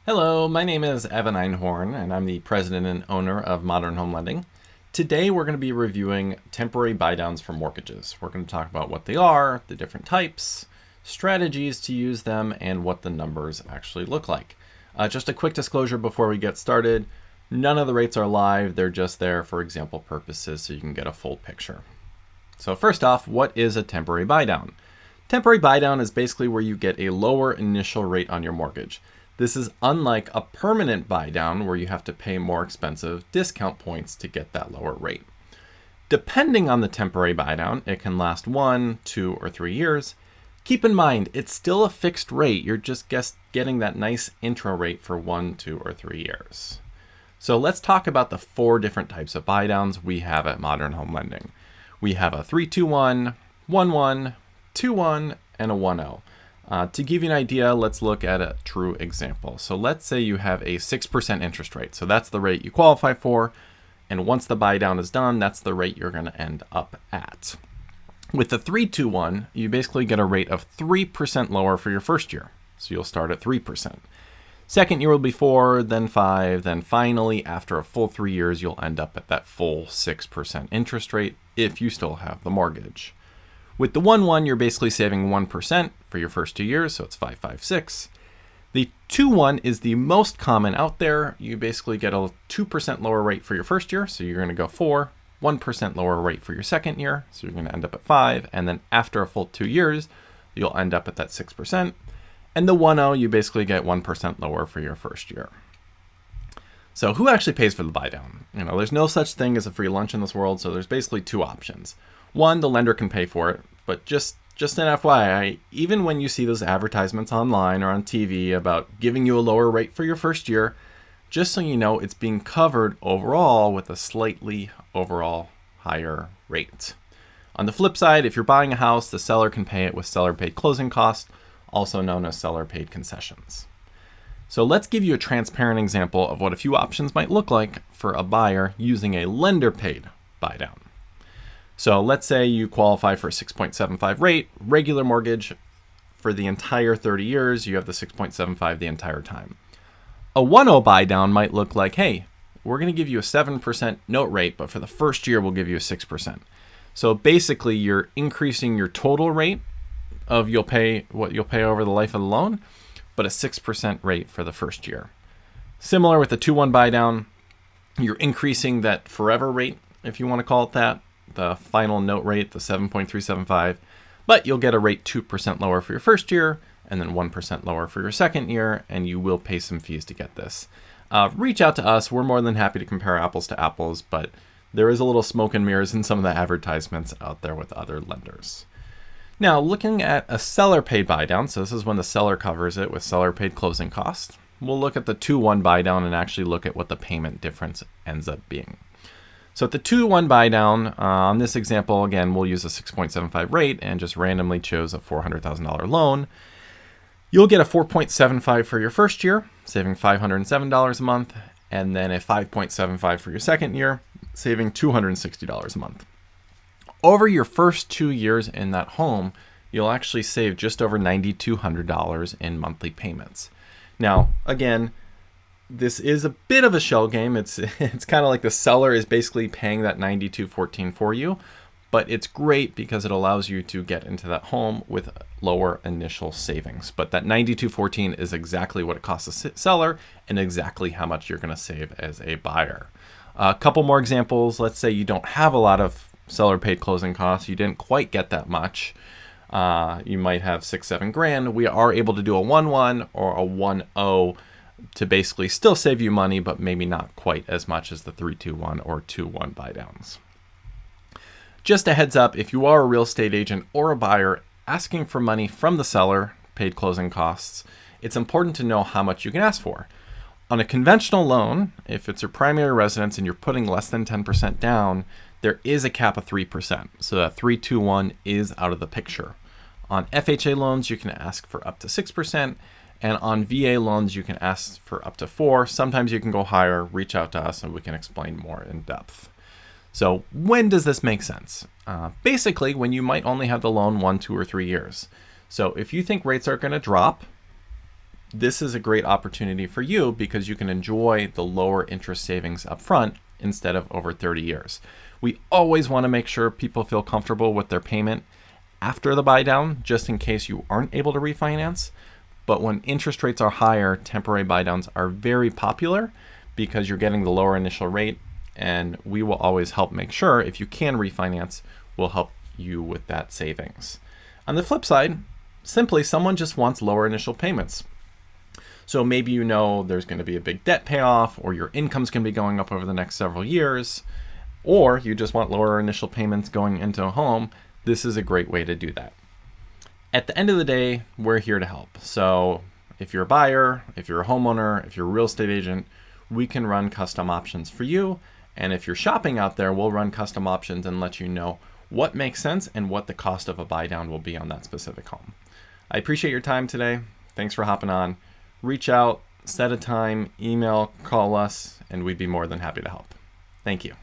Hello, my name is Evan Einhorn, and I'm the president and owner of Modern Home Lending. Today, we're going to be reviewing temporary buydowns for mortgages. We're going to talk about what they are, the different types, strategies to use them, and what the numbers actually look like. Just a quick disclosure before we get started. None of the rates are live. They're just there for example purposes so you can get a full picture. So first off, what is a temporary buydown? Temporary buydown is basically where you get a lower initial rate on your mortgage. This is unlike a permanent buydown where you have to pay more expensive discount points to get that lower rate. Depending on the temporary buydown, it can last 1, 2, or 3 years. Keep in mind, it's still a fixed rate. You're just getting that nice intro rate for 1, 2, or 3 years. So let's talk about the 4 different types of buydowns we have at Modern Home Lending. We have a 3-2-1, 1-1, 2-1, and a 1-0. To give you an idea, let's look at a true example. So let's say you have a 6% interest rate. So that's the rate you qualify for. And once the buy down is done, that's the rate you're going to end up at. With the 3-2-1, you basically get a rate of 3% lower for your first year. So you'll start at 3%. Second year will be 4, then 5, then finally, after a full 3 years, you'll end up at that full 6% interest rate if you still have the mortgage. With the 1-1, you're basically saving 1% for your first 2 years, so it's 5.56. The 2-1 is the most common out there. You basically get a 2% lower rate for your first year, so you're going to go 4, 1% lower rate for your second year, so you're going to end up at 5, and then after a full 2 years, you'll end up at that 6%. And the 1-0, you basically get 1% lower for your first year. So who actually pays for the buydown? There's no such thing as a free lunch in this world, so there's basically 2 options. One, the lender can pay for it, but just an FYI, even when you see those advertisements online or on TV about giving you a lower rate for your first year, just so you know, it's being covered overall with a slightly overall higher rate. On the flip side, if you're buying a house, the seller can pay it with seller-paid closing costs, also known as seller-paid concessions. So let's give you a transparent example of what a few options might look like for a buyer using a lender-paid buydown. So let's say you qualify for a 6.75 rate, regular mortgage for the entire 30 years, you have the 6.75 the entire time. A 1-0 buydown might look like, hey, we're going to give you a 7% note rate, but for the first year, we'll give you a 6%. So basically, you're increasing your total rate of what you'll pay over the life of the loan, but a 6% rate for the first year. Similar with the 2-1 buydown, you're increasing that forever rate, if you want to call it that, the final note rate, the 7.375, but you'll get a rate 2% lower for your first year and then 1% lower for your second year, and you will pay some fees to get this. Reach out to us. We're more than happy to compare apples to apples, but there is a little smoke and mirrors in some of the advertisements out there with other lenders. Now, looking at a seller-paid buydown, so this is when the seller covers it with seller-paid closing costs, we'll look at the 2-1 buydown and actually look at what the payment difference ends up being. So at the 2-1 buydown, on this example, again, we'll use a 6.75 rate and just randomly chose a $400,000 loan. You'll get a 4.75 for your first year, saving $507 a month, and then a 5.75 for your second year, saving $260 a month. Over your first 2 years in that home, you'll actually save just over $9,200 in monthly payments. Now, again, this is a bit of a shell game. It's kind of like the seller is basically paying that $9,214 for you, but it's great because it allows you to get into that home with lower initial savings. But that $9,214 is exactly what it costs the seller and exactly how much you're going to save as a buyer. A couple more examples. Let's say you don't have a lot of seller-paid closing costs. You didn't quite get that much. You might have $6-7 grand. We are able to do a 1-1 or a 1-0 to basically still save you money, but maybe not quite as much as the 3-2-1 or 2-1 buydowns. Just a heads up, if you are a real estate agent or a buyer asking for money from the seller, paid closing costs, it's important to know how much you can ask for. On a conventional loan, if it's your primary residence and you're putting less than 10% down, there is a cap of 3%. So that 3-2-1 is out of the picture. On FHA loans, you can ask for up to 6%. And on VA loans, you can ask for up to 4%. Sometimes you can go higher. Reach out to us and we can explain more in depth. So when does this make sense? Basically, when you might only have the loan 1, 2, or 3 years. So if you think rates are going to drop, this is a great opportunity for you because you can enjoy the lower interest savings up front instead of over 30 years. We always want to make sure people feel comfortable with their payment after the buy down, just in case you aren't able to refinance. But when interest rates are higher, temporary buy downs are very popular because you're getting the lower initial rate, and we will always help make sure if you can refinance, we'll help you with that savings. On the flip side, simply someone just wants lower initial payments. So maybe you know there's going to be a big debt payoff, or your income's going to be going up over the next several years, or you just want lower initial payments going into a home. This is a great way to do that. At the end of the day, we're here to help. So if you're a buyer, if you're a homeowner, if you're a real estate agent, we can run custom options for you. And if you're shopping out there, we'll run custom options and let you know what makes sense and what the cost of a buy down will be on that specific home. I appreciate your time today. Thanks for hopping on. Reach out, set a time, email, call us, and we'd be more than happy to help. Thank you.